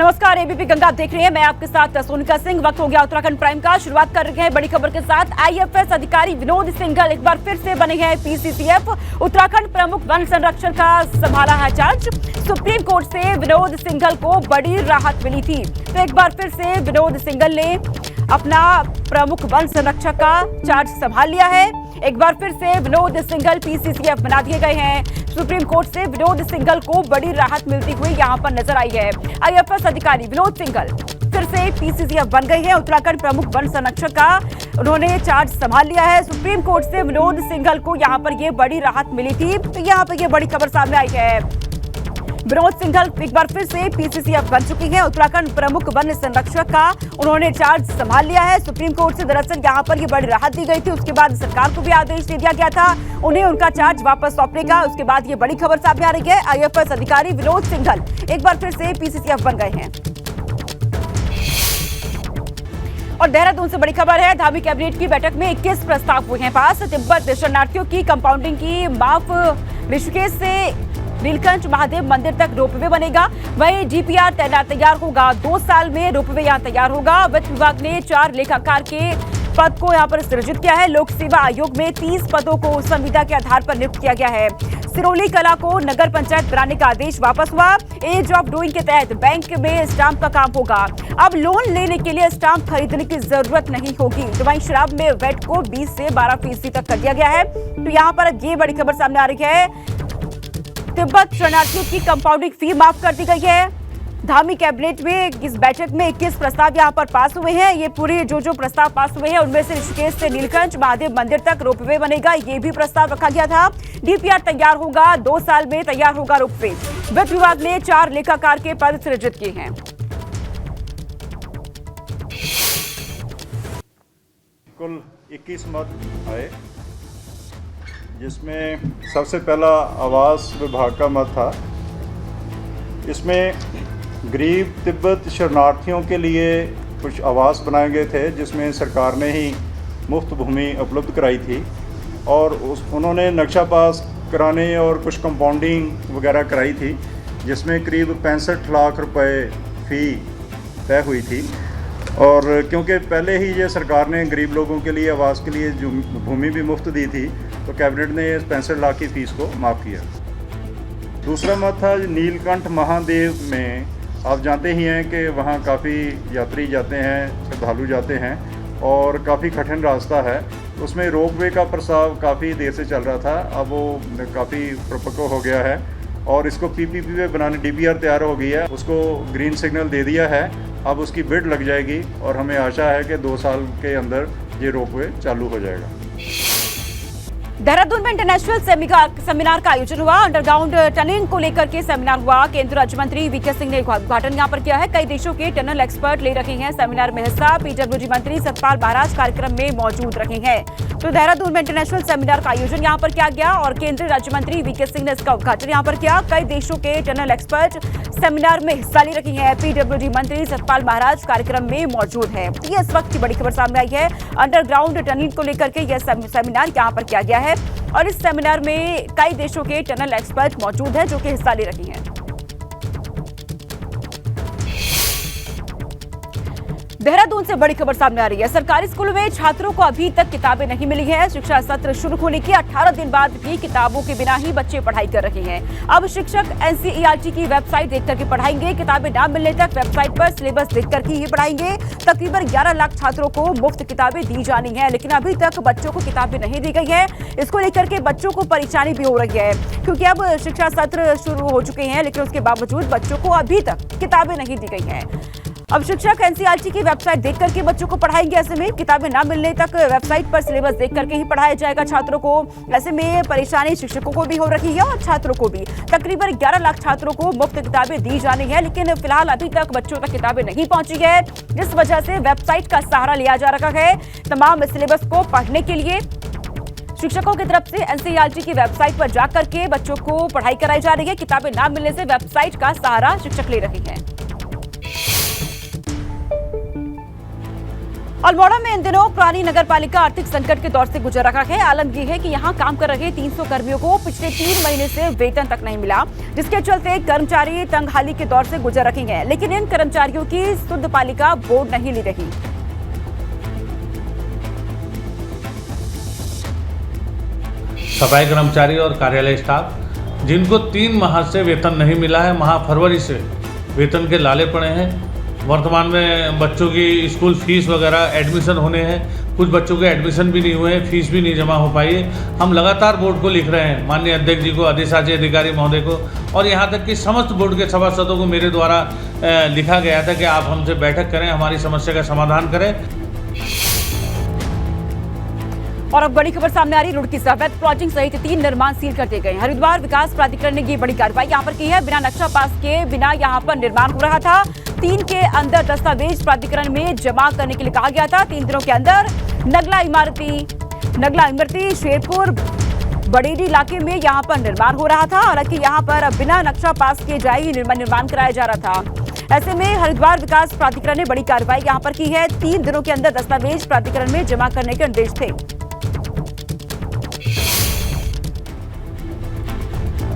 नमस्कार, एबीपी गंगा आप देख रहे हैं। मैं आपके साथ सोनिका सिंह। वक्त हो गया उत्तराखंड प्राइम का। शुरुआत कर रहे हैं बड़ी खबर के साथ। आईएफएस अधिकारी विनोद सिंघल एक बार फिर से बने हैं पीसीसीएफ। उत्तराखंड प्रमुख वन संरक्षण का संभाला है चार्ज। सुप्रीम कोर्ट से विनोद सिंघल को बड़ी राहत मिली थी, तो एक बार फिर से विनोद सिंघल ने अपना प्रमुख वन संरक्षक का चार्ज संभाल लिया है। एक बार फिर से विनोद सिंघल पीसीसीएफ बना दिए गए हैं। सुप्रीम कोर्ट से विनोद सिंघल को बड़ी राहत मिलती हुई यहां पर नजर आई है। आईएफएस अधिकारी विनोद सिंघल फिर से पीसीसीएफ बन गए हैं। उत्तराखंड प्रमुख वन संरक्षक का उन्होंने चार्ज संभाल लिया है। सुप्रीम कोर्ट से विनोद सिंघल को यहां पर यह बड़ी राहत मिली थी, तो यहां पर यह बड़ी खबर सामने आई है। विनोद सिंघल एक बार फिर से पीसीसीएफ बन चुकी हैं। उत्तराखंड प्रमुख वन संरक्षक का उन्होंने चार्ज संभाल लिया है। सुप्रीम कोर्ट से दरअसल यहां पर ये बड़ी राहत दी गई थी, उसके बाद सरकार को भी आदेश दे दिया गया था उन्हें उनका चार्ज वापस सौंपने का। उसके बाद ये बड़ी खबर सामने आ रही है। आईएफएस अधिकारी विनोद सिंघल एक बार फिर से पीसीसीएफ बन गए हैं। और देहरादून से बड़ी खबर है। धामी कैबिनेट की बैठक में 21 प्रस्ताव हुए हैं पास। तिब्बत शरणार्थियों की कंपाउंडिंग की माफ। ऋषिकेश से नीलकंठ महादेव मंदिर तक रोपवे बनेगा। वहीं डीपीआर तैयार होगा। 2 साल में रोपवे यहां तैयार होगा। वित्त विभाग ने 4 लेखाकार के पद को यहां पर सृजित किया है। लोक सेवा आयोग में 30 पदों को संविदा के आधार पर नियुक्त किया गया है। सिरोली कला को नगर पंचायत बनाने का आदेश वापस हुआ। एज ऑफ डूइंग के तहत बैंक में स्टाम्प का काम होगा। अब लोन लेने के लिए स्टाम्प खरीदने की जरूरत नहीं होगी। तो वहीं शराब में वैट को 20 से 12% तक कर दिया गया है। तो यहाँ पर ये बड़ी खबर सामने आ रही है। तिब्बत शरणार्थियों की कंपाउंडिंग फी माफ कर दी गई है। धामी कैबिनेट में इस बैठक में 21 प्रस्ताव यहां पर पास हुए हैं। ये पूरे जो प्रस्ताव पास हुए हैं उनमें से ऋषिकेश से नीलकंठ महादेव मंदिर तक रोपवे बनेगा, ये भी प्रस्ताव रखा गया था। डीपीआर तैयार होगा। 2 साल में तैयार होगा रोपवे। वित्त विभाग ने 4 लेखाकार के पद सृजित किए हैं। कुल 21 मत आए, जिसमें सबसे पहला आवास विभाग का मत था। इसमें गरीब तिब्बत शरणार्थियों के लिए कुछ आवास बनाए गए थे, जिसमें सरकार ने ही मुफ्त भूमि उपलब्ध कराई थी और उन्होंने नक्शा पास कराने और कुछ कंपाउंडिंग वगैरह कराई थी, जिसमें करीब 65 लाख रुपए फ़ी तय हुई थी। और क्योंकि पहले ही ये सरकार ने गरीब लोगों के लिए आवास के लिए जो भूमि भी मुफ्त दी थी, तो कैबिनेट ने 65 लाख की फ़ीस को माफ़ किया। दूसरा मत था नीलकंठ महादेव में। आप जानते ही हैं कि वहाँ काफ़ी यात्री जाते हैं, श्रद्धालु जाते हैं और काफ़ी कठिन रास्ता है। उसमें रोपवे का प्रस्ताव काफ़ी देर से चल रहा था, अब वो काफ़ी परिपक्व हो गया है और इसको पीपीपी में बनाने डीपीआर तैयार हो गई है, उसको ग्रीन सिग्नल दे दिया है। अब उसकी बिड लग जाएगी और हमें आशा है कि 2 साल के अंदर ये रोपवे चालू हो जाएगा। देहरादून में इंटरनेशनल सेमिनार का आयोजन हुआ। अंडरग्राउंड टनलिंग को लेकर के सेमिनार हुआ। केंद्रीय राज्य मंत्री वीके सिंह ने उद्घाटन यहां पर किया है। कई देशों के टनल एक्सपर्ट ले रहे हैं सेमिनार में हिस्सा। पीडब्ल्यूडी मंत्री सतपाल महाराज कार्यक्रम में मौजूद रहे हैं। तो देहरादून में इंटरनेशनल सेमिनार का आयोजन यहां पर किया गया और केंद्रीय राज्य मंत्री वीके सिंह ने इसका उद्घाटन यहां पर किया। कई देशों के टनल एक्सपर्ट सेमिनार में हिस्सा ले रहे हैं। पीडब्ल्यूडी मंत्री सतपाल महाराज कार्यक्रम में मौजूद है। ये इस वक्त की बड़ी खबर सामने आई है। अंडरग्राउंड टनलिंग को लेकर के यह सेमिनार यहाँ पर किया गया है और इस सेमिनार में कई देशों के टनल एक्सपर्ट मौजूद हैं जो कि हिस्सा ले रही हैं। देहरादून से बड़ी खबर सामने आ रही है। सरकारी स्कूलों में छात्रों को अभी तक किताबें नहीं मिली है। शिक्षा सत्र शुरू होने के 18 दिन बाद भी किताबों के बिना ही बच्चे पढ़ाई कर रहे हैं। अब शिक्षक एनसीईआरटी की वेबसाइट देख करके पढ़ाएंगे। किताबें न मिलने तक वेबसाइट पर सिलेबस देख करके ही पढ़ाएंगे। तकरीबन 11 लाख छात्रों को मुफ्त किताबें दी जानी है, लेकिन अभी तक बच्चों को किताबें नहीं दी गई है। इसको लेकर के बच्चों को परेशानी भी हो रही है, क्योंकि अब शिक्षा सत्र शुरू हो चुके हैं, लेकिन उसके बावजूद बच्चों को अभी तक किताबें नहीं दी गई हैं। अब शिक्षक एनसीईआरटी की वेबसाइट देख करके बच्चों को पढ़ाएंगे। ऐसे में किताबें ना मिलने तक वेबसाइट पर सिलेबस देख करके ही पढ़ाया जाएगा छात्रों को। ऐसे में परेशानी शिक्षकों को भी हो रही है और छात्रों को भी। तकरीबन 11 लाख छात्रों को मुफ्त किताबें दी जानी है, लेकिन फिलहाल अभी तक बच्चों तक किताबें नहीं पहुंची है, जिस वजह से वेबसाइट का सहारा लिया जा रहा है तमाम सिलेबस को पढ़ने के लिए। शिक्षकों की तरफ से एनसीईआरटी की वेबसाइट पर जाकर के बच्चों को पढ़ाई कराई जा रही है। किताबें ना मिलने से वेबसाइट का सहारा शिक्षक ले रहे हैं। अल्मोड़ा में इन दिनों पुरानी नगर पालिका आर्थिक संकट के दौर से गुजर रहा है। आलम यह है कि यहां काम कर रहे 300 कर्मियों को पिछले 3 महीने से वेतन तक नहीं मिला, जिसके चलते कर्मचारी तंगहाली के दौर से गुजर रहे हैं। लेकिन इन कर्मचारियों की सुध पालिका बोर्ड नहीं ले रही। सफाई कर्मचारी और कार्यालय स्टाफ जिनको 3 माह से वेतन नहीं मिला है, माह फरवरी से वेतन के लाले पड़े हैं। वर्तमान में बच्चों की स्कूल फीस वगैरह एडमिशन होने हैं, कुछ बच्चों के एडमिशन भी नहीं हुए हैं, फीस भी नहीं जमा हो पाई है। हम लगातार बोर्ड को लिख रहे हैं, माननीय अध्यक्ष जी को, अधिशासी अधिकारी महोदय को, और यहाँ तक कि समस्त बोर्ड के सभासदों को मेरे द्वारा लिखा गया था कि आप हमसे बैठक करें, हमारी समस्या का समाधान करें। और अब बड़ी खबर सामने आ रही, रुड़की से अवैध प्लॉटिंग सहित 3 निर्माण सील कर दिए गए। हरिद्वार विकास प्राधिकरण ने ये बड़ी कार्रवाई यहाँ पर की है। बिना नक्शा पास के बिना यहाँ पर निर्माण हो रहा था। 3 के अंदर दस्तावेज प्राधिकरण में जमा करने के लिए कहा गया था। 3 दिनों के अंदर नगला इमरती शेरपुर बड़ेरी इलाके में यहाँ पर निर्माण हो रहा था। हालांकि यहाँ पर बिना नक्शा पास किए जाए ही निर्माण कराया जा रहा था। ऐसे में हरिद्वार विकास प्राधिकरण ने बड़ी कार्रवाई यहाँ पर की है। 3 दिनों के अंदर दस्तावेज प्राधिकरण में जमा करने के निर्देश थे।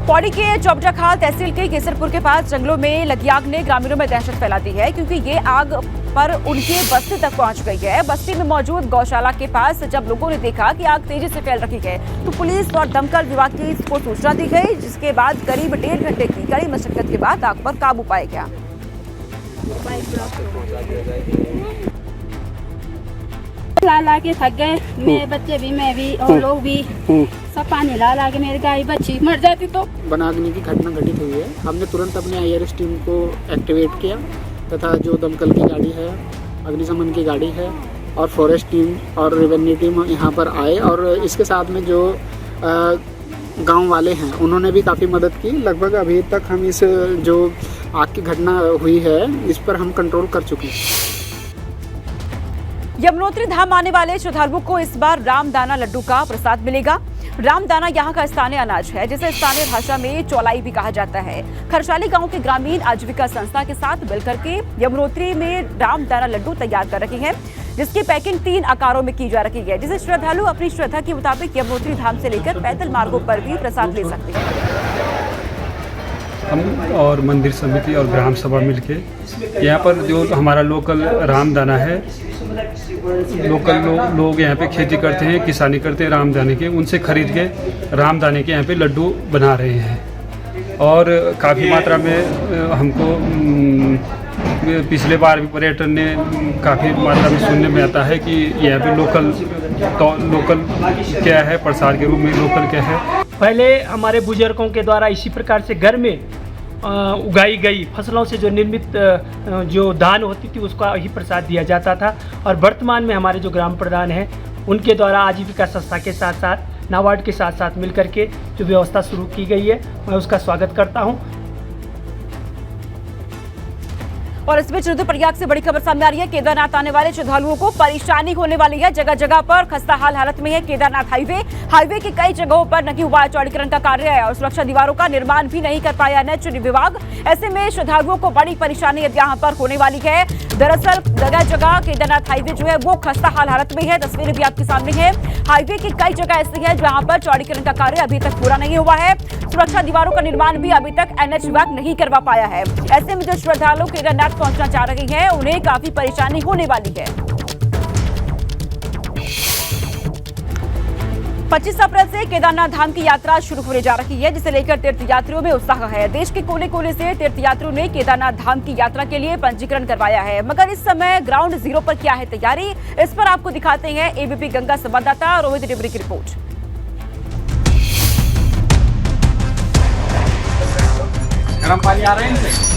पौड़ी के चौबटाखाल तहसील के केसरपुर के पास जंगलों में लगी आग ने ग्रामीणों में दहशत फैला दी है, क्योंकि ये आग पर उनके बस्ती तक पहुंच गई है। बस्ती में मौजूद गौशाला के पास जब लोगों ने देखा कि आग तेजी से फैल रही है, तो पुलिस और दमकल विभाग की इसको सूचना दी गई, जिसके बाद करीब 1.5 घंटे की कड़ी मशक्कत के बाद आग पर काबू पाया गया। ला के थक गए, मेरे बच्चे भी, मैं भी और लोग भी, सब पानी ला के मेरी गाय बच्ची मर जाती तो। बनाग्नि की घटना घटित हुई है। हमने तुरंत अपने IRS टीम को एक्टिवेट किया तथा जो दमकल की गाड़ी है, अग्निशमन की गाड़ी है और फॉरेस्ट टीम और रेवेन्यू टीम यहाँ पर आए, और इसके साथ में जो गांव वाले हैं उन्होंने भी काफ़ी मदद की। लगभग अभी तक हम इस जो आग की घटना हुई है इस पर हम कंट्रोल कर चुके हैं। यमुनोत्री धाम आने वाले श्रद्धालुओं को इस बार रामदाना लड्डू का प्रसाद मिलेगा। रामदाना यहाँ का स्थानीय अनाज है, जिसे स्थानीय भाषा में चौलाई भी कहा जाता है। खरसाली गांव के ग्रामीण आजीविका संस्था के साथ मिलकर के यमुनोत्री में रामदाना लड्डू तैयार कर रहे हैं, जिसकी पैकिंग 3 आकारों में की जा रही है, जिसे श्रद्धालु अपनी श्रद्धा के मुताबिक यमुनोत्री धाम से लेकर पैदल मार्गों पर भी प्रसाद ले सकते हैं। हम और मंदिर समिति और ग्राम सभा मिलके यहाँ पर जो हमारा लोकल रामदाना है, लोकल लोग यहाँ पे खेती करते हैं, किसानी करते हैं रामदाने के, उनसे खरीद के रामदाने के यहाँ पे लड्डू बना रहे हैं। और काफ़ी मात्रा में हमको पिछले बार भी पर्यटन ने काफ़ी मात्रा में सुनने में आता है कि यहाँ पे लोकल क्या है, प्रसाद के रूप में लोकल क्या है। पहले हमारे बुजुर्गों के द्वारा इसी प्रकार से घर में उगाई गई फसलों से जो निर्मित जो दान होती थी उसका ही प्रसाद दिया जाता था। और वर्तमान में हमारे जो ग्राम प्रधान हैं उनके द्वारा आजीविका संस्था के साथ साथ नाबार्ड के साथ साथ मिलकर के जो व्यवस्था शुरू की गई है, मैं उसका स्वागत करता हूं। और इस बीच रुद्रप्रयाग से बड़ी खबर सामने आ रही है। केदारनाथ आने वाले श्रद्धालुओं को परेशानी होने वाली है। जगह जगह पर खस्ताहाल हालत में है केदारनाथ हाईवे की कई जगहों पर नहीं हुआ है चौड़ीकरण का कार्य है, और सुरक्षा दीवारों का निर्माण भी नहीं कर पाया नेचुरल विभाग। ऐसे में श्रद्धालुओं को बड़ी परेशानी यहाँ पर होने वाली है। दरअसल जगह जगह केदारनाथ हाईवे जो है वो खस्ताहाल हालत में है। तस्वीरें भी आपके सामने है। हाईवे की कई जगह ऐसी है जहाँ पर चौड़ीकरण का कार्य अभी तक पूरा नहीं हुआ है। सुरक्षा दीवारों का निर्माण भी अभी तक NH विभाग नहीं करवा पाया है। ऐसे में जो श्रद्धालु केदारनाथ पहुंचना चाह रही है उन्हें काफी परेशानी होने वाली है। 25 अप्रैल से केदारनाथ धाम की यात्रा शुरू होने जा रही है, जिसे लेकर तीर्थयात्रियों में उत्साह है। देश के कोने कोने से तीर्थयात्रियों ने केदारनाथ धाम की यात्रा के लिए पंजीकरण करवाया है। मगर इस समय ग्राउंड जीरो पर क्या है तैयारी, इस पर आपको दिखाते हैं ABP गंगा संवाददाता रोहित डिबरी की रिपोर्ट। गर्म पानी आ रहे हैं।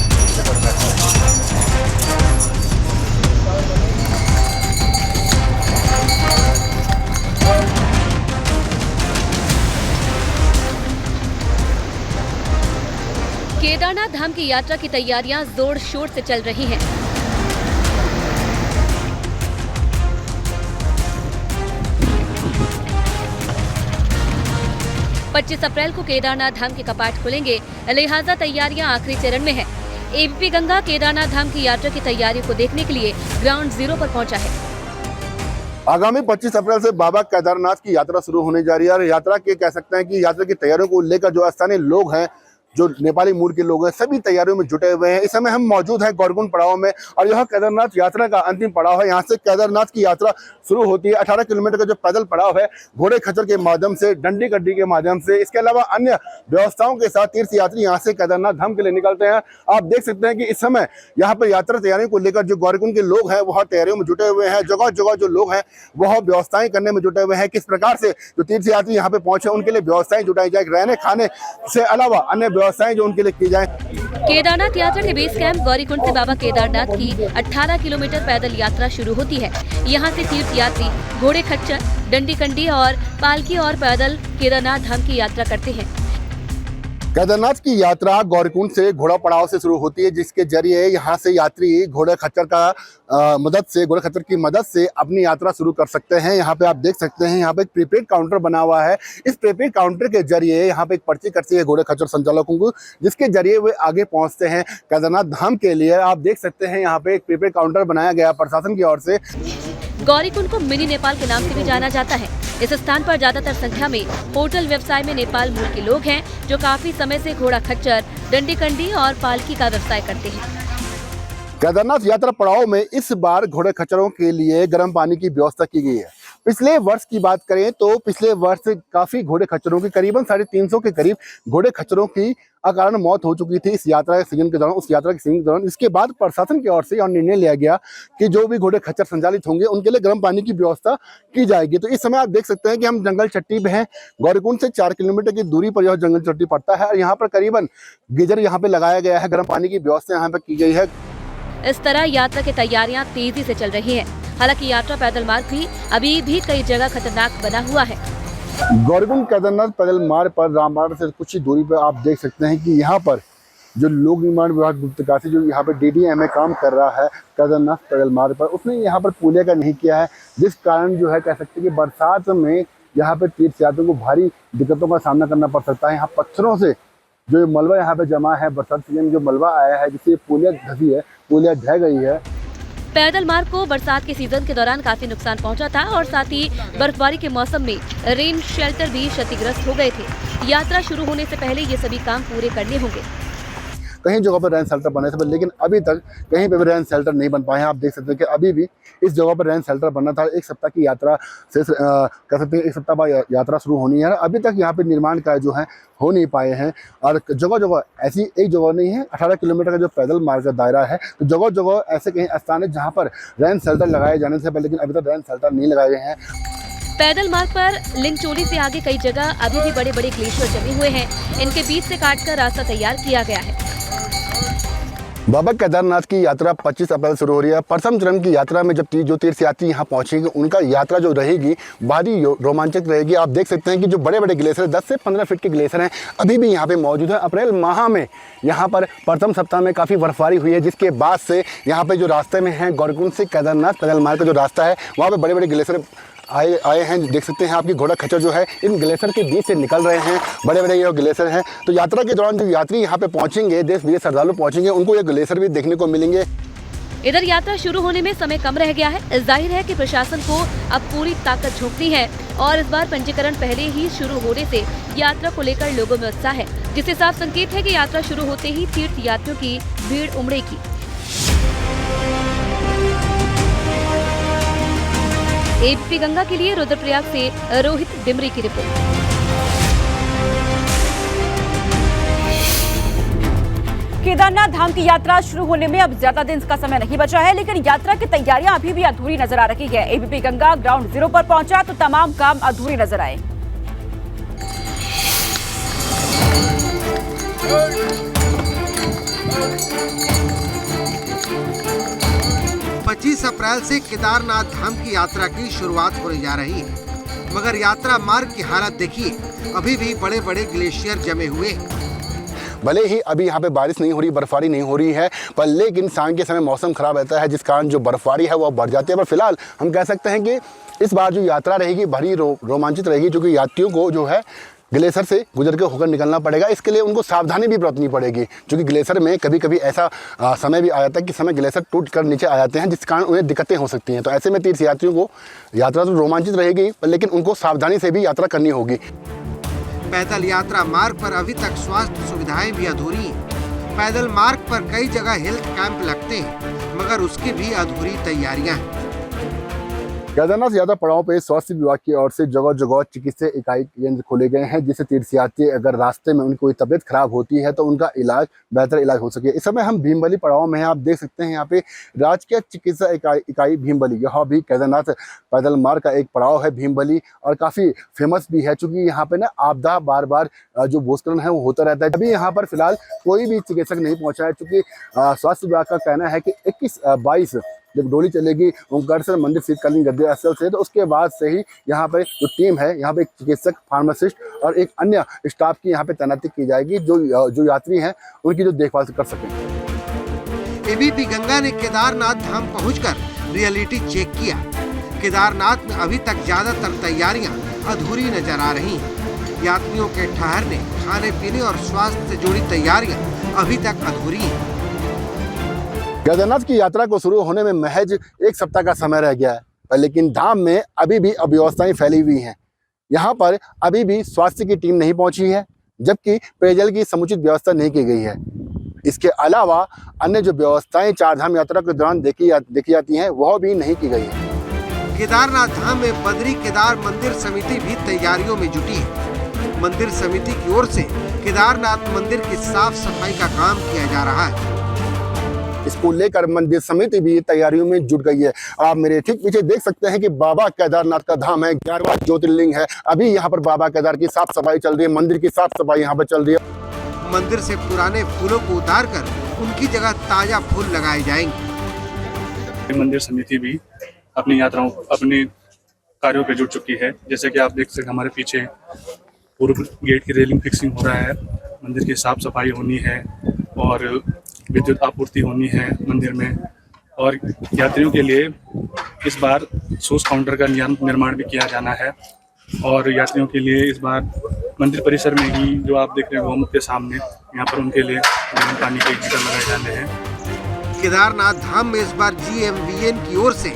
केदारनाथ धाम की यात्रा की तैयारियां जोर शोर से चल रही हैं। पच्चीस अप्रैल को केदारनाथ धाम के कपाट खुलेंगे, लिहाजा तैयारियां आखिरी चरण में है। ABP गंगा केदारनाथ धाम की यात्रा की तैयारियों को देखने के लिए ग्राउंड जीरो पर पहुंचा है। आगामी 25 अप्रैल से बाबा केदारनाथ की यात्रा शुरू होने जा रही है और यात्रा के कह सकते हैं कि यात्रा की तैयारियों को लेकर जो स्थानीय लोग हैं, जो नेपाली मूल के लोग हैं, सभी तैयारियों में जुटे हुए हैं। इस समय हम मौजूद हैं गौरीकुंड पड़ाव में और यह केदारनाथ यात्रा का अंतिम पड़ाव है। यहाँ से केदारनाथ की यात्रा शुरू होती है। 18 किलोमीटर का जो पैदल पड़ाव है, घोड़े खच्चर के माध्यम से, डंडी गड्डी के माध्यम से, इसके अलावा अन्य व्यवस्थाओं के साथ तीर्थ यात्री यहाँ से केदारनाथ धाम के लिए निकलते हैं। आप देख सकते हैं कि इस समय यहाँ पर यात्रा तैयारियों को लेकर जो गौरीकुंड के लोग हैं वह तैयारियों में जुटे हुए हैं। जगह जगह जो लोग हैं वह व्यवस्थाएं करने में जुटे हुए हैं। किस प्रकार से जो तीर्थ यात्री यहाँ पे पहुंचे उनके लिए व्यवस्थाएं जुटाई जाए, रहने खाने से अलावा अन्य व्यवस्थाएं जो उनके लिए की जाए। केदारनाथ यात्रा के बेस कैंप गौरीकुंड से बाबा केदारनाथ की 18 किलोमीटर पैदल यात्रा शुरू होती है। यहाँ से तीर्थ यात्री घोड़े खच्चर, डंडी कंडी और पालकी और पैदल केदारनाथ धाम की यात्रा करते हैं। केदारनाथ की यात्रा गौरीकुंड से घोड़ा पड़ाव से शुरू होती है, जिसके जरिए यहाँ से यात्री घोड़े खच्चर की मदद से अपनी यात्रा शुरू कर सकते हैं। यहाँ पे आप देख सकते हैं, यहाँ पे एक प्रीपेड काउंटर बना हुआ है। इस प्रीपेड काउंटर के जरिए यहाँ पे एक पर्ची कटती है घोड़े खच्चर संचालकों को, जिसके जरिए वे आगे पहुँचते हैं केदारनाथ धाम के लिए। आप देख सकते हैं यहाँ पे एक प्रीपेड काउंटर बनाया गया प्रशासन की ओर से। गौरीकुंड को मिनी नेपाल के नाम से भी जाना जाता है। इस स्थान पर ज्यादातर संख्या में होटल व्यवसाय में नेपाल मूल के लोग हैं, जो काफी समय से घोड़ा खच्चर, डंडी कंडी और पालकी का व्यवसाय करते हैं। केदारनाथ यात्रा पड़ाव में इस बार घोड़े खच्चरों के लिए गर्म पानी की व्यवस्था की गई है। पिछले वर्ष की बात करें तो पिछले वर्ष काफी घोड़े खच्चरों की, करीबन 350 के करीब घोड़े खच्चरों की अकारण मौत हो चुकी थी इस यात्रा के सीजन के दौरान, उस यात्रा के सीजन के दौरान। इसके बाद प्रशासन की ओर से यह निर्णय लिया गया कि जो भी घोड़े खच्चर संचालित होंगे उनके लिए गर्म पानी की व्यवस्था की जाएगी। तो इस समय आप देख सकते हैं कि हम जंगल चट्टी पे हैं। गौरीकुंड से 4 किलोमीटर की दूरी पर यह जंगल चट्टी पड़ता है और यहाँ पर करीबन गीजर यहाँ पे लगाया गया है, गर्म पानी की व्यवस्था यहाँ पे की गई है। इस तरह यात्रा की तैयारियां तेजी से चल रही हैं। हालांकि यात्रा पैदल मार्ग भी अभी भी कई जगह खतरनाक बना हुआ है। गौरीकुंड केदारनाथ पैदल मार्ग पर रामबाड़ से कुछ ही दूरी पर आप देख सकते हैं कि यहाँ पर जो लोक निर्माण विभाग गुप्तकाशी जो यहाँ पर DDM काम कर रहा है केदारनाथ पैदल मार्ग पर, उसने यहाँ पर पुलिया का नहीं किया है, जिस कारण जो है कह सकते हैं कि बरसात में यहाँ पर तीर्थ यात्रियों को भारी दिक्कतों का सामना करना पड़ सकता है। यहाँ पत्थरों से जो मलबा यहाँ पे जमा है, बरसात सीजन में जो मलबा आया है, जिससे पुलिया धसी है, पुलिया ढह गई है। पैदल मार्ग को बरसात के सीजन के दौरान काफी नुकसान पहुंचा था और साथ ही बर्फबारी के मौसम में रेन शेल्टर भी क्षतिग्रस्त हो गए थे। यात्रा शुरू होने से पहले ये सभी काम पूरे करने होंगे। कहीं जगह पर रेन शेल्टर बने थे, लेकिन अभी तक कहीं पे भी रेन शेल्टर नहीं बन पाए हैं। आप देख सकते हैं कि अभी भी इस जगह पर रेन शेल्टर बनना था। एक सप्ताह की यात्रा से कह सकते हैं एक सप्ताह बाद यात्रा शुरू होनी है। अभी तक यहाँ पे निर्माण कार्य जो है हो नहीं पाए हैं और जगह जगह ऐसी एक जगह नहीं है। 18 किलोमीटर का जो पैदल मार्ग का दायरा है, तो जगह जगह ऐसे कहीं स्थान है जहाँ पर रेन शेल्टर लगाए जाने से पहले, लेकिन अभी तक रेन शेल्टर नहीं लगाए गए हैं। पैदल मार्ग पर लिंगचोली से आगे कई जगह अभी भी बड़े बड़े ग्लेशियर जमे हुए हैं। इनके बीच से काटकर रास्ता तैयार किया गया है। बाबा केदारनाथ की यात्रा 25 अप्रैल शुरू हो रही है। प्रथम चरण की यात्रा में जब जो तीर्थ यात्री यहाँ पहुँचेंगे, उनका यात्रा जो रहेगी भारी रोमांचक रहेगी। आप देख सकते हैं कि जो बड़े बड़े ग्लेशियर 10 से 15 फीट के ग्लेशियर हैं अभी भी यहाँ पे मौजूद है। अप्रैल माह में यहाँ पर प्रथम सप्ताह में काफ़ी बर्फबारी हुई है, जिसके बाद से यहाँ पे जो रास्ते में है गौरीकुंड से केदारनाथ पैदल मार्ग का जो रास्ता है, वहाँ पर बड़े बड़े ग्लेशियर आए हैं। देख सकते हैं आपकी घोड़ा खच्चर जो है इन ग्लेशियर के बीच से निकल रहे हैं, बड़े बड़े ये ग्लेशियर हैं। तो यात्रा के दौरान जो यात्री यहाँ पे पहुँचेंगे, देश विदेश श्रद्धालु पहुँचेंगे, उनको ये ग्लेशियर भी देखने को मिलेंगे। इधर यात्रा शुरू होने में समय कम रह गया है। जाहिर है कि प्रशासन को अब पूरी ताकत झोंकनी है और इस बार पंजीकरण पहले ही शुरू होने से यात्रा को लेकर लोगों में उत्साह है, जिससे साफ संकेत है कि यात्रा शुरू होते ही तीर्थ यात्रियों की भीड़ उमड़ेगी। एबीपी गंगा के लिए रुद्रप्रयाग से रोहित डिमरी की रिपोर्ट। केदारनाथ धाम की यात्रा शुरू होने में अब ज्यादा दिन का समय नहीं बचा है, लेकिन यात्रा की तैयारियां अभी भी अधूरी नजर आ रही है। एबीपी गंगा ग्राउंड जीरो पर पहुंचा तो तमाम काम अधूरे नजर आए। पच्चीस अप्रैल से केदारनाथ धाम की यात्रा की शुरुआत होने जा रही है, मगर यात्रा मार्ग की हालत देखिए, अभी भी बड़े बड़े ग्लेशियर जमे हुए। भले ही अभी यहाँ पे बारिश नहीं हो रही, बर्फबारी नहीं हो रही है, पर लेकिन शाम के समय मौसम खराब रहता है, जिस कारण जो बर्फबारी है वो बढ़ जाती है। पर फिलहाल हम कह सकते हैं कि इस बार जो यात्रा रहेगी बड़ी रोमांचित रहेगी, जो कि यात्रियों को जो है ग्लेशियर से गुजर के होकर निकलना पड़ेगा। इसके लिए उनको सावधानी भी बरतनी पड़ेगी, क्योंकि ग्लेशियर में कभी कभी ऐसा समय भी आ जाता है कि समय ग्लेशियर टूट कर नीचे आ जाते हैं, जिस कारण उन्हें दिक्कतें हो सकती हैं। तो ऐसे में तीर्थयात्रियों को यात्रा तो रोमांचित रहेगी, लेकिन उनको सावधानी से भी यात्रा करनी होगी। पैदल यात्रा मार्ग पर अभी तक स्वास्थ्य सुविधाएं भी अधूरी हैं। पैदल मार्ग पर कई जगह हेल्थ कैंप लगते हैं, मगर उसकी भी अधूरी तैयारियां हैं। केदारनाथ यात्रा पड़ाव पे स्वास्थ्य विभाग की ओर से जगह जगह चिकित्सा इकाई केंद्र खोले गए हैं, जिससे तीर्थयात्री अगर रास्ते में उनकी कोई तबीयत खराब होती है तो उनका इलाज बेहतर इलाज हो सके। इस समय हम भीमबली पड़ाव में हैं। आप देख सकते हैं यहाँ पे राजकीय चिकित्सा इकाई भीमबली, यह भी केदारनाथ पैदल मार्ग का एक पड़ाव है भीमबली, और काफ़ी फेमस भी है, चूँकि यहाँ पे ना आपदा बार बार जो भूस्खलन है वो होता रहता है। अभी यहाँ पर फिलहाल कोई भी चिकित्सक नहीं पहुँचा है, चूँकि स्वास्थ्य विभाग का कहना है कि 21-22 जब डोली चलेगी ओंकारेश्वर मंदिर शीतकालीन गद्दी स्थल से, तो उसके बाद से ही यहाँ पे जो टीम है, यहाँ पे एक चिकित्सक, फार्मासिस्ट और एक अन्य स्टाफ की यहाँ पे तैनाती की जाएगी, जो यात्री हैं उनकी जो देखभाल कर सकें। एबीपी गंगा ने केदारनाथ धाम पहुंचकर रियलिटी चेक किया। केदारनाथ में अभी तक ज्यादातर तैयारियां अधूरी नजर आ रही हैं। यात्रियों के ठहरने, खाने पीने और स्वास्थ्य से जुड़ी तैयारियां अभी तक अधूरी हैं। केदारनाथ की यात्रा को शुरू होने में महज 1 सप्ताह का समय रह गया है, लेकिन धाम में अभी भी अव्यवस्थाएं फैली हुई हैं। यहाँ पर अभी भी स्वास्थ्य की टीम नहीं पहुंची है, जबकि पेयजल की समुचित व्यवस्था नहीं की गई है। इसके अलावा अन्य जो व्यवस्थाएं चारधाम यात्रा के दौरान देखी जाती हैं, वह भी नहीं की गई है। केदारनाथ धाम में बद्री केदार मंदिर समिति भी तैयारियों में जुटी है। मंदिर समिति की ओर से केदारनाथ मंदिर की साफ सफाई का काम किया जा रहा है। इसको लेकर मंदिर समिति भी तैयारियों में जुट गई है। आप मेरे ठीक पीछे देख सकते हैं कि बाबा केदारनाथ का धाम है, 11वां ज्योतिर्लिंग है। अभी यहाँ पर बाबा केदार की साफ सफाई चल रही है, मंदिर की साफ सफाई यहाँ पर चल रही है। मंदिर से पुराने फूलों को उतार कर उनकी जगह ताजा फूल लगाए जाएंगे। मंदिर समिति भी अपनी यात्राओं, अपने कार्यों पे जुट चुकी है। जैसे कि आप देख सकते हैं, हमारे पीछे पूर्व गेट की रेलिंग फिक्सिंग हो रहा है, मंदिर की साफ सफाई होनी है और विद्युत आपूर्ति होनी है मंदिर में। और यात्रियों के लिए इस बार शूज काउंटर का निर्माण भी किया जाना है। और यात्रियों के लिए इस बार मंदिर परिसर में ही, जो आप देख रहे हैं गोमुख के सामने, यहाँ पर उनके लिए गर्म पानी के हीटर लगाए जाने हैं। केदारनाथ धाम में इस बार GMVN की ओर से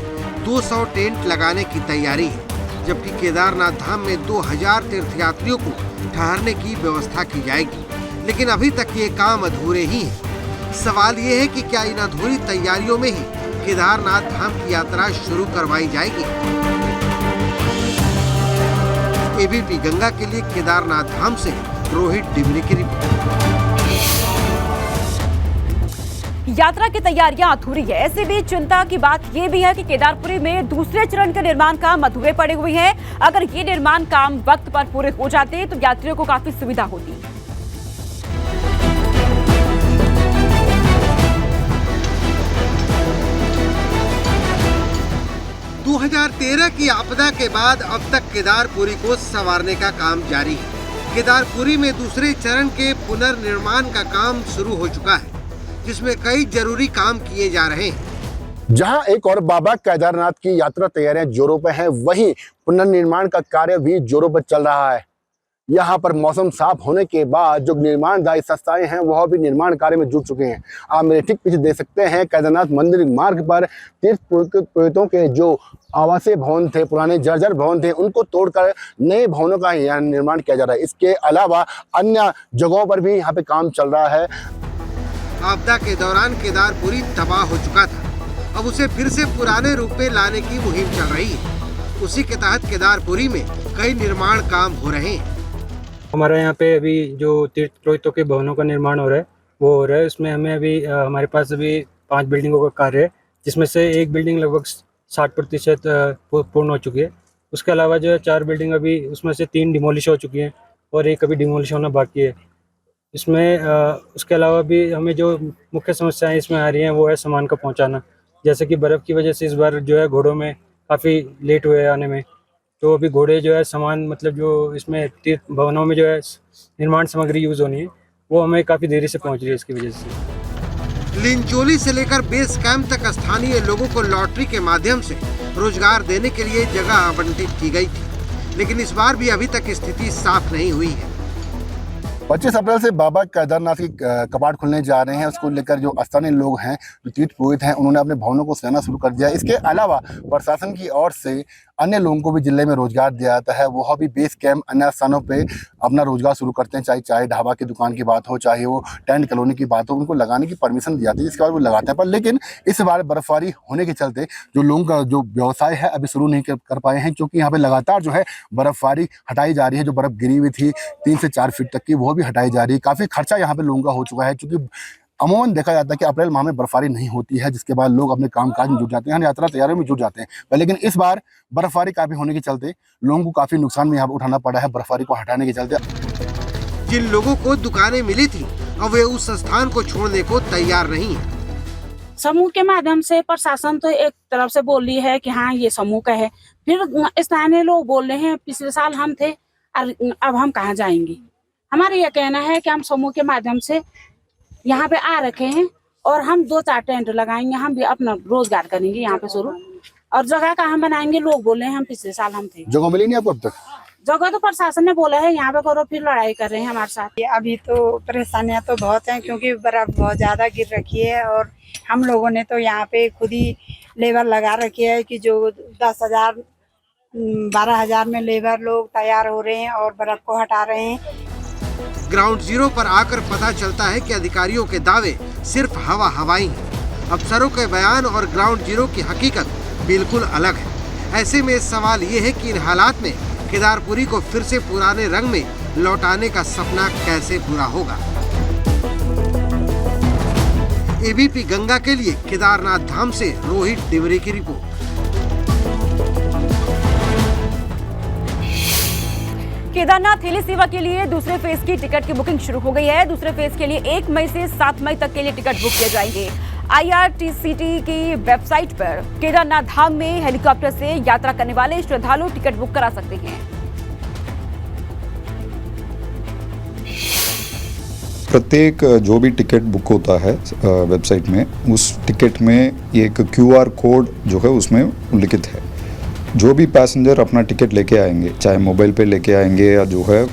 200 टेंट लगाने की तैयारी है, जबकि केदारनाथ धाम में 2000 तीर्थयात्रियों को ठहरने की व्यवस्था की जाएगी। लेकिन अभी तक ये काम अधूरे ही है। सवाल ये है कि क्या इन अधूरी तैयारियों में ही केदारनाथ धाम की यात्रा शुरू करवाई जाएगी। एबीपी गंगा के लिए केदारनाथ धाम से रोहित डिमरी की रिपोर्ट। यात्रा की तैयारियां अधूरी है। ऐसे भी चिंता की बात यह भी है कि केदारपुरी में दूसरे चरण के निर्माण काम अधूरे पड़े हुए हैं। अगर ये निर्माण काम वक्त पर पूरे हो जाते तो यात्रियों को काफी सुविधा होती। 2013 की आपदा के बाद अब तक केदारपुरी को संवारने का काम जारी है। केदारपुरी में दूसरे चरण के पुनर्निर्माण का काम शुरू हो चुका है, जिसमें कई जरूरी काम किए जा रहे हैं। जहां एक और बाबा केदारनाथ की यात्रा तैयारियां जोरों पर हैं, वहीं पुनर्निर्माण का कार्य भी जोरों पर चल रहा है। यहाँ पर मौसम साफ होने के बाद जो निर्माणदायी संस्थाएं हैं वह भी निर्माण कार्य में जुट चुके हैं। आप मेरे ठीक पीछे देख सकते हैं, केदारनाथ मंदिर मार्ग पर तीर्थ पुरोहितों के जो आवासीय भवन थे, पुराने जर्जर भवन थे, उनको तोड़कर नए भवनों का यहाँ निर्माण किया जा रहा है। इसके अलावा अन्य जगहों पर भी यहाँ पे काम चल रहा है। आपदा के दौरान केदारपुरी तबाह हो चुका था, अब उसे फिर से पुराने रूप में लाने की मुहिम चल रही है। उसी के तहत केदारपुरी में कई निर्माण काम हो रहे हैं। हमारे यहाँ पे अभी जो तीर्थ पुरोहितों के भवनों का निर्माण हो रहा है वो हो रहा है। उसमें हमें अभी हमारे पास अभी 5 बिल्डिंगों का कार्य है, जिसमें से एक बिल्डिंग लगभग 60% पूर्ण हो चुकी है। उसके अलावा जो है 4 बिल्डिंग अभी, उसमें से 3 डिमोलिश हो चुकी हैं और एक अभी डिमोलिश होना बाकी है। इसमें उसके अलावा भी हमें जो मुख्य समस्याएं इसमें आ रही हैं वो है सामान का पहुँचाना। जैसे कि बर्फ़ की वजह से इस बार जो है घोड़ों में काफ़ी लेट हुए आने में, तो अभी घोड़े जो है सामान, मतलब जो इसमें तीर्थ भवनों में जो है निर्माण सामग्री यूज़ होनी है, वो हमें काफ़ी देरी से पहुंच रही है। इसकी वजह से लिंचोली से लेकर बेस कैंप तक स्थानीय लोगों को लॉटरी के माध्यम से रोजगार देने के लिए जगह आवंटित की गई थी, लेकिन इस बार भी अभी तक स्थिति साफ नहीं हुई है। 25 अप्रैल से बाबा केदारनाथ की कपाट खुलने जा रहे हैं। उसको लेकर जो स्थानीय लोग हैं, जो तीर्थ पुरोहित हैं, उन्होंने अपने भवनों को सजाना शुरू कर दिया। इसके अलावा प्रशासन की ओर से अन्य लोगों को भी जिले में रोजगार दिया जाता है। वह भी बेस कैंप अन्य स्थानों पे अपना रोजगार शुरू करते हैं। चाहे ढाबा की दुकान की बात हो, चाहे वो टेंट कॉलोनी की बात हो, उनको लगाने की परमिशन दी जाती है, जिसके बाद वो लगाते हैं। पर लेकिन इस बार बर्फबारी होने के चलते जो लोगों का जो व्यवसाय है अभी शुरू नहीं कर पाए हैं, क्योंकि यहाँ पे लगातार जो है बर्फबारी हटाई जा रही है। जो बर्फ गिरी हुई थी 3 से 4 फीट तक की, वो भी हटाई जा रही है। काफ़ी खर्चा यहाँ पे लोगों का हो चुका है, क्योंकि अमूमन देखा जाता है कि अप्रैल माह में बर्फबारी नहीं होती है, जिसके बाद लोग अपने कामकाज में जुट जाते हैं, यात्रा तैयारियों में जुट जाते हैं। लेकिन इस बार बर्फबारी काफ़ी होने के चलते लोगों को काफ़ी नुकसान में यहाँ पर उठाना पड़ा है बर्फबारी को हटाने के चलते। जिन लोगों को दुकानें मिली थी अब वे उस स्थान को छोड़ने को तैयार नहीं है। समूह के माध्यम से प्रशासन तो एक तरफ से बोल रही है कि हाँ ये समूह का है, फिर स्थानीय लोग बोल रहे हैं पिछले साल हम थे और अब हम कहाँ जाएंगे। हमारा यह कहना है कि हम समूह के माध्यम से यहाँ पे आ रखे हैं और हम 2-4 टेंट लगाएंगे, हम भी अपना रोजगार करेंगे यहाँ पे शुरू, और जगह का हम बनाएंगे। लोग बोले हैं हम पिछले साल हम थे। जगह मिली नहीं आपको अब तक? जगह तो प्रशासन ने बोला है यहाँ पे करो, फिर लड़ाई कर रहे हैं हमारे साथ। अभी तो परेशानियां तो बहुत हैं, क्योंकि बर्फ बहुत ज्यादा गिर रखी है और हम लोगों ने तो यहाँ पे खुद ही लेबर लगा रखी है कि जो 10,000 12,000 में लेबर लोग तैयार हो रहे हैं और बर्फ को हटा रहे हैं। ग्राउंड जीरो पर आकर पता चलता है कि अधिकारियों के दावे सिर्फ हवाई हैं। अफसरों के बयान और ग्राउंड जीरो की हकीकत बिल्कुल अलग है। ऐसे में सवाल ये है कि इन हालात में केदारपुरी को फिर से पुराने रंग में लौटाने का सपना कैसे पूरा होगा। एबीपी गंगा के लिए केदारनाथ धाम से रोहित तिवारी की रिपोर्ट। केदारनाथ हिली सेवा के लिए दूसरे फेज की टिकट की बुकिंग शुरू हो गई है। दूसरे फेज के लिए 1 मई से 7 मई तक के लिए टिकट बुक किए जाएंगे। IRCTC की वेबसाइट पर केदारनाथ धाम में हेलीकॉप्टर से यात्रा करने वाले श्रद्धालु टिकट बुक करा सकते हैं। प्रत्येक जो भी टिकट बुक होता है वेबसाइट में, उस टिकट में एक QR कोड जो है उसमें उल्लिखित है। जो भी पैसेंजर अपना टिकट लेके आएंगे, चाहे मोबाइल पे लेके आएंगे या जो है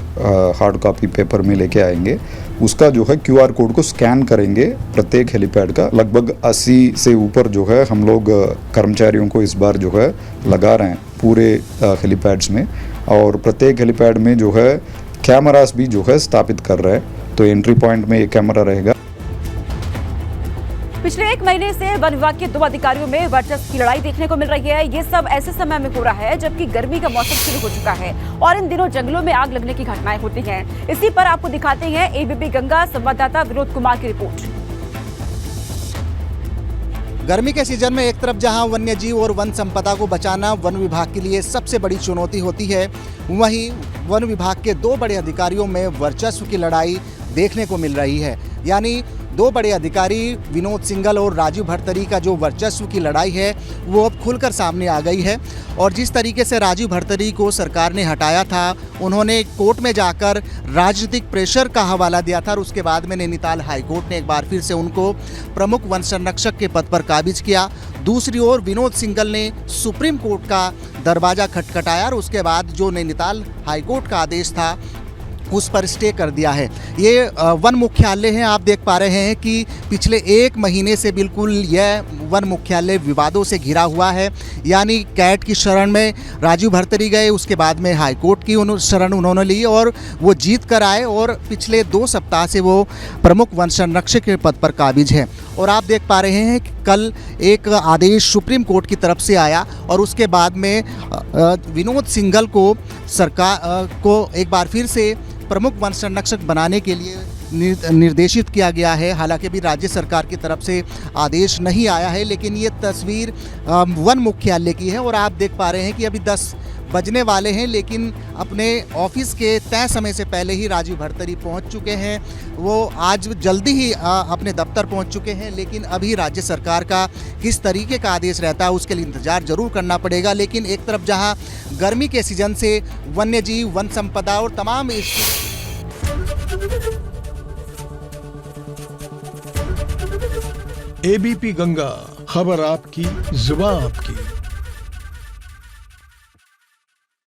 हार्ड कॉपी पेपर में लेके आएंगे, उसका जो है QR कोड को स्कैन करेंगे प्रत्येक हेलीपैड का। लगभग 80 से ऊपर जो है हम लोग कर्मचारियों को इस बार जो है लगा रहे हैं पूरे हेलीपैड्स में, और प्रत्येक हेलीपैड में जो है कैमरास भी जो है स्थापित कर रहे हैं। तो एंट्री पॉइंट में एक कैमरा रहेगा। पिछले 1 महीने से वन विभाग के 2 अधिकारियों में वर्चस्व की लड़ाई देखने को मिल रही है। ये सब ऐसे समय में हो रहा है जबकि गर्मी का मौसम शुरू हो चुका है और इन दिनों जंगलों में आग लगने की घटनाएं होती हैं। इसी पर आपको दिखाते हैं एबीपी गंगा संवाददाता विनोद कुमार की रिपोर्ट। गर्मी के सीजन में एक तरफ जहां वन्य जीव और वन संपदा को बचाना वन विभाग के लिए सबसे बड़ी चुनौती होती है, वहीं वन विभाग के 2 बड़े अधिकारियों में वर्चस्व की लड़ाई देखने को मिल रही है। यानी 2 बड़े अधिकारी विनोद सिंघल और राजीव भरतरी का जो वर्चस्व की लड़ाई है वो अब खुलकर सामने आ गई है। और जिस तरीके से राजीव भरतरी को सरकार ने हटाया था, उन्होंने कोर्ट में जाकर राजनीतिक प्रेशर का हवाला दिया था और उसके बाद में नैनीताल हाईकोर्ट ने एक बार फिर से उनको प्रमुख वन संरक्षक के पद पर काबिज किया। दूसरी ओर विनोद सिंघल ने सुप्रीम कोर्ट का दरवाज़ा खटखटाया और उसके बाद जो नैनीताल हाईकोर्ट का आदेश था उस पर स्टे कर दिया है। ये वन मुख्यालय है, आप देख पा रहे हैं कि पिछले 1 महीने से बिल्कुल यह वन मुख्यालय विवादों से घिरा हुआ है। यानी कैट की शरण में राजीव भरतरी गए, उसके बाद में हाई कोर्ट की शरण उन्होंने ली और वो जीत कर आए और पिछले 2 सप्ताह से वो प्रमुख वन संरक्षक के पद पर काबिज है। और आप देख पा रहे हैं कि कल एक आदेश सुप्रीम कोर्ट की तरफ से आया और उसके बाद में विनोद सिंघल को सरकार को एक बार फिर से प्रमुख वन संरक्षक बनाने के लिए निर्देशित किया गया है। हालांकि अभी राज्य सरकार की तरफ से आदेश नहीं आया है, लेकिन ये तस्वीर वन मुख्यालय की है और आप देख पा रहे हैं कि अभी 10 बजने वाले हैं, लेकिन अपने ऑफिस के तय समय से पहले ही राजीव भरतरी पहुंच चुके हैं। वो आज जल्दी ही अपने दफ्तर पहुंच चुके हैं, लेकिन अभी राज्य सरकार का किस तरीके का आदेश रहता है उसके लिए इंतजार जरूर करना पड़ेगा। लेकिन एक तरफ जहां गर्मी के सीजन से वन्य जीव, वन संपदा और तमाम एबीपी गंगा, खबर आपकी, जुबान आपकी।